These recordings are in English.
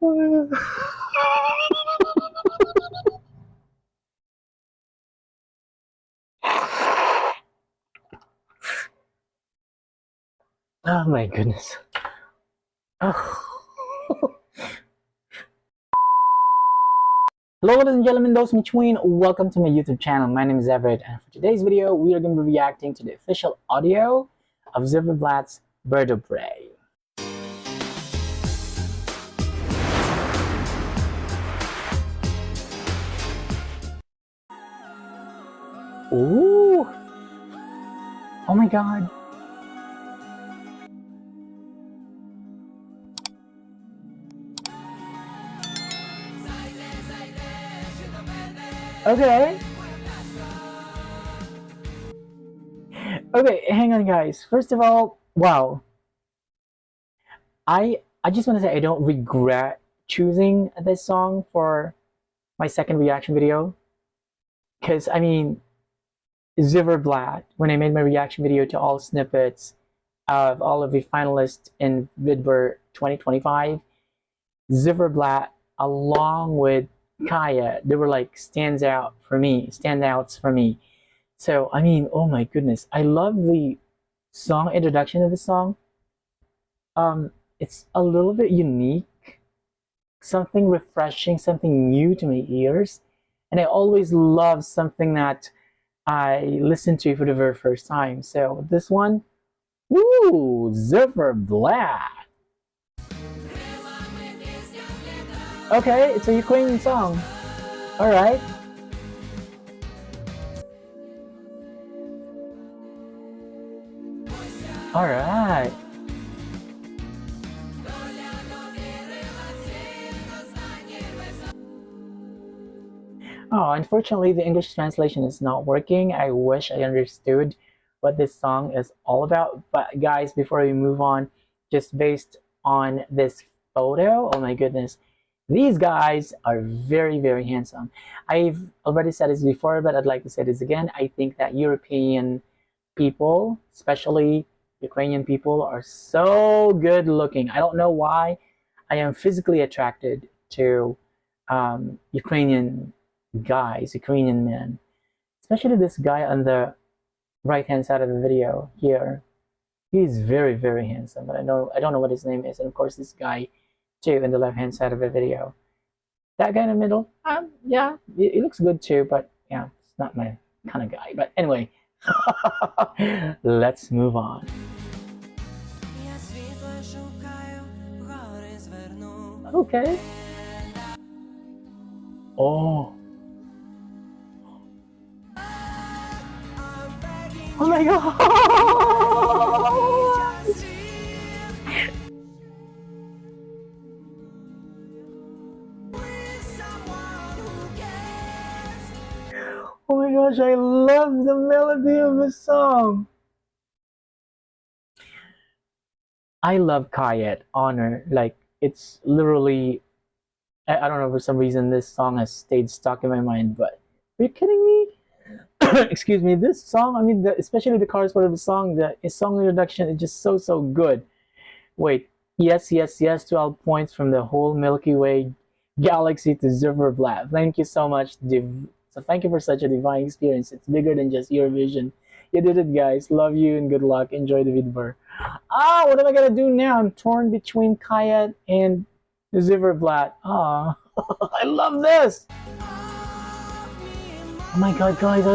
Oh my goodness. Oh. Hello ladies and gentlemen, those in between, welcome to my YouTube channel. My name is Everett, and for today's video, we are going to be reacting to the official audio of Ziferblat's Bird of Prey. Ooh! Oh my god! Okay. Okay, hang on guys. First of all, wow. I just want to say I don't regret choosing this song for my second reaction video. Because, I mean, Ziferblat, when I made my reaction video to all snippets of all of the finalists in Vidber 2025, Ziferblat, along with Kaya, they were like standouts for me. So I mean, oh my goodness, I love the song introduction of the song. It's a little bit unique, something refreshing, something new to my ears, and I always love something that I listen to for the very first time. So this one, woo, Ziferblat. Okay, it's a Ukrainian song. All right. All right. Oh, unfortunately, the English translation is not working. I wish I understood what this song is all about. But guys, before we move on, just based on this photo, oh my goodness, these guys are very, very handsome. I've already said this before, but I'd like to say this again. I think that European people, especially Ukrainian people, are so good looking. I don't know why. I am physically attracted to Ukrainian guys, Ukrainian men, especially this guy on the right hand side of the video here. He's very, very handsome, but I don't know what his name is. And of course this guy too in the left hand side of the video. That guy in the middle, yeah, he looks good too, but yeah, it's not my kind of guy. But anyway, let's move on. Okay. Oh. Oh my god! Oh my gosh, I love the melody of the song. I love Kayet, Honor. Like, it's literally, I don't know, for some reason this song has stayed stuck in my mind, but are you kidding me? Excuse me, this song, I mean, especially the chorus part of the song, the song introduction is just so good. Wait, yes, 12 points from the whole Milky Way galaxy to Ziferblat. Thank you so much, so thank you for such a divine experience. It's bigger than just Eurovision. You did it, guys. Love you and good luck. Enjoy the Vidber. What am I gonna do now? I'm torn between Kayet and Ziferblat. I love this. Oh my god, guys,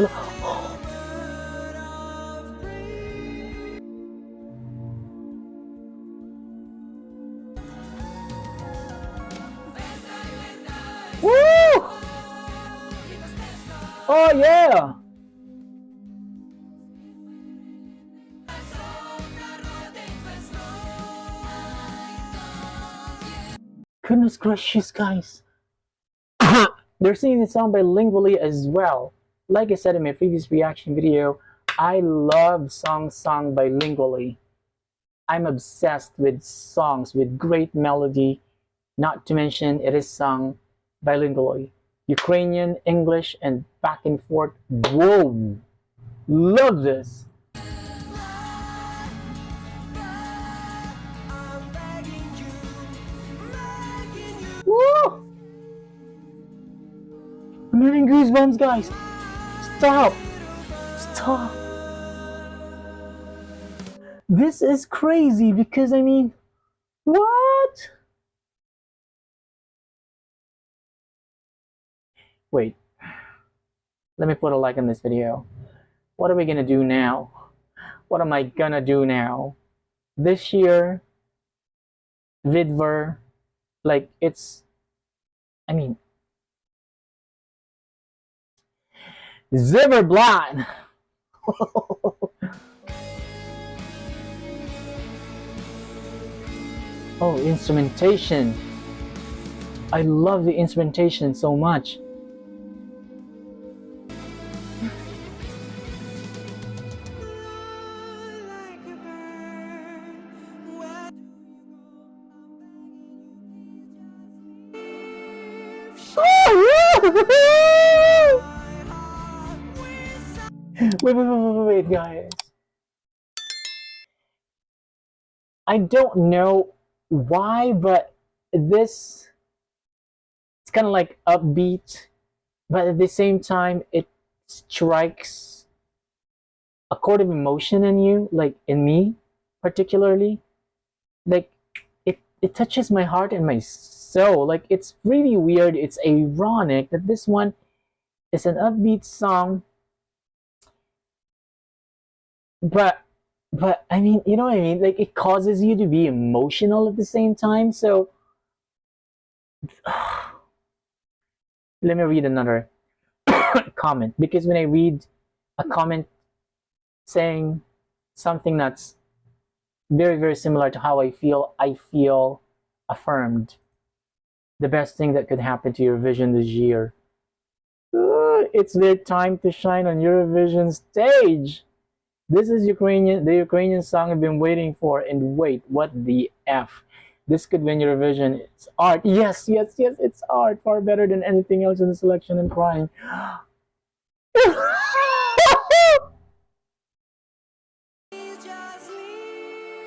Woo! Oh yeah! Goodness gracious, guys. They're singing the song bilingually as well. Like I said in my previous reaction video, I love songs sung bilingually. I'm obsessed with songs with great melody, not to mention it is sung bilingually. Ukrainian, English, and back and forth. Whoa! Love this! I'm having goosebumps, guys. Stop. Stop. This is crazy because, I mean, what? Wait. Let me put a like on this video. What are we gonna do now? What am I gonna do now? This year, Vidver, like it's, I mean, Ziferblat. Oh, instrumentation. I love the instrumentation so much. Wait, guys. I don't know why, but this, it's kind of like upbeat, but at the same time, it strikes a chord of emotion in you, like in me, particularly. Like it touches my heart and my soul. Like it's really weird. It's ironic that this one is an upbeat song, but I mean, you know what I mean? Like it causes you to be emotional at the same time. So let me read another comment, because when I read a comment saying something that's very similar to how I feel affirmed. The best thing that could happen to Eurovision this year. It's their time to shine on Eurovision stage. This is the Ukrainian song I've been waiting for. And wait, what the F? This could win Eurovision. It's art. Yes, it's art. Far better than anything else in the selection. I'm crying.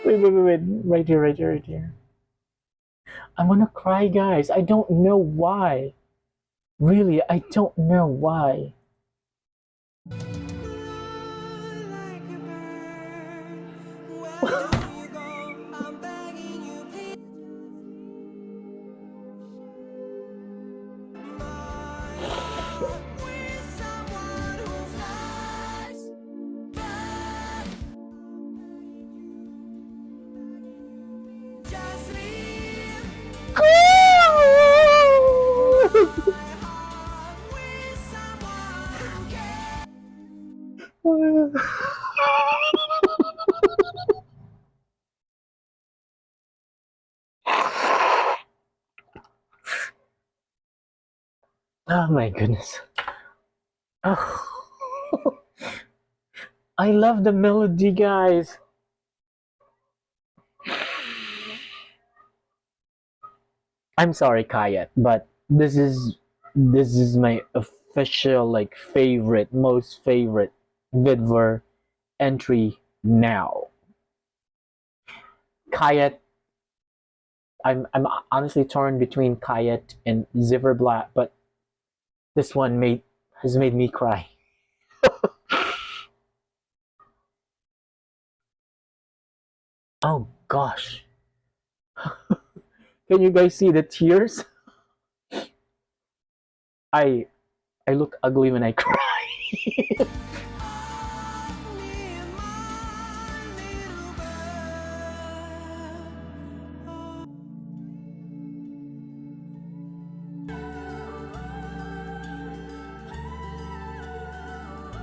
Wait. Right here. I'm gonna cry, guys. I don't know why. Really, I don't know why. Oh my goodness. Oh. I love the melody, guys. I'm sorry, Kayet, but this is my official like favorite, most favorite Vidver entry now. Kayet, I'm honestly torn between Kayet and Ziferblat, but this one has made me cry. Oh gosh. Can you guys see the tears? I look ugly when I cry.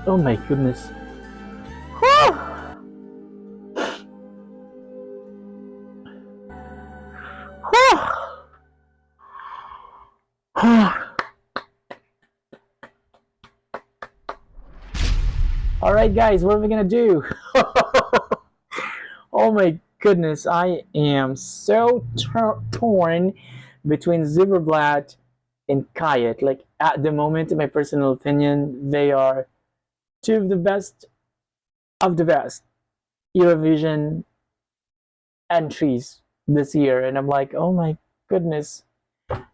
Oh my goodness. All right, guys, what are we gonna do? Oh my goodness, I am so torn between Ziferblat and Kayet. Like at the moment, in my personal opinion, they are two of the best Eurovision entries this year, and I'm like, oh my goodness,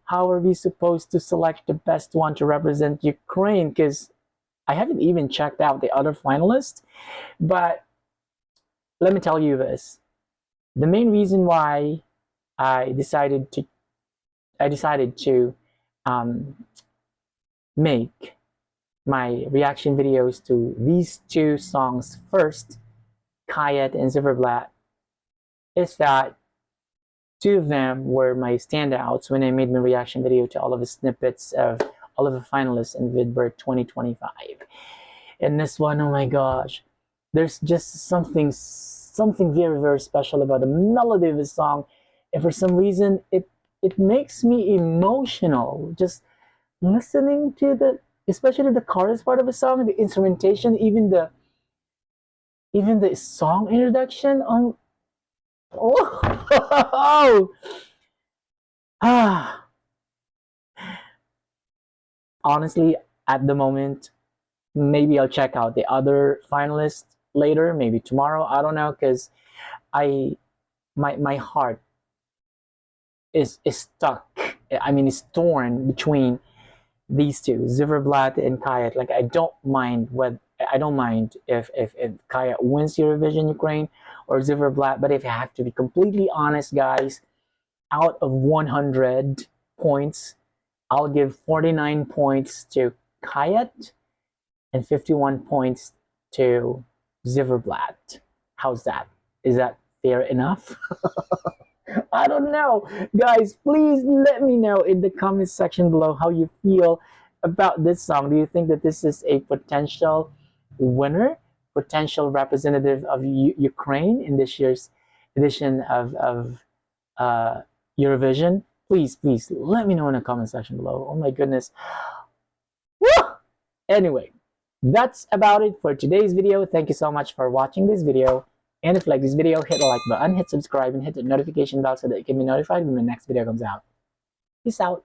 how are we supposed to select the best one to represent Ukraine? Because I haven't even checked out the other finalists. But let me tell you this: the main reason why I decided to I decided to um, make my reaction videos to these two songs first, Kayet and Ziferblat, is that two of them were my standouts when I made my reaction video to all of the snippets of all of the finalists in Vidbir 2025. And this one, oh my gosh, there's just something very, very special about the melody of the song. And for some reason, it makes me emotional just listening to especially the chorus part of the song, the instrumentation, even the song introduction. Oh, ah. Honestly, at the moment, maybe I'll check out the other finalists later, maybe tomorrow. I don't know, because I my heart is stuck. I mean, it's torn between these two, Ziferblat and Kayat. Like, I don't mind if Kayat wins Eurovision Ukraine or Ziferblat, but if I have to be completely honest, guys, out of 100 points, I'll give 49 points to Kayat and 51 points to Ziferblat. How's that? Is that fair enough? I don't know. Guys, please let me know in the comment section below how you feel about this song. Do you think that this is a potential winner, potential representative of Ukraine in this year's edition of Eurovision? Please, please let me know in the comment section below. Oh my goodness. Woo! Anyway, that's about it for today's video. Thank you so much for watching this video. And if you like this video, hit the like button, hit subscribe, and hit the notification bell so that you can be notified when the next video comes out. Peace out.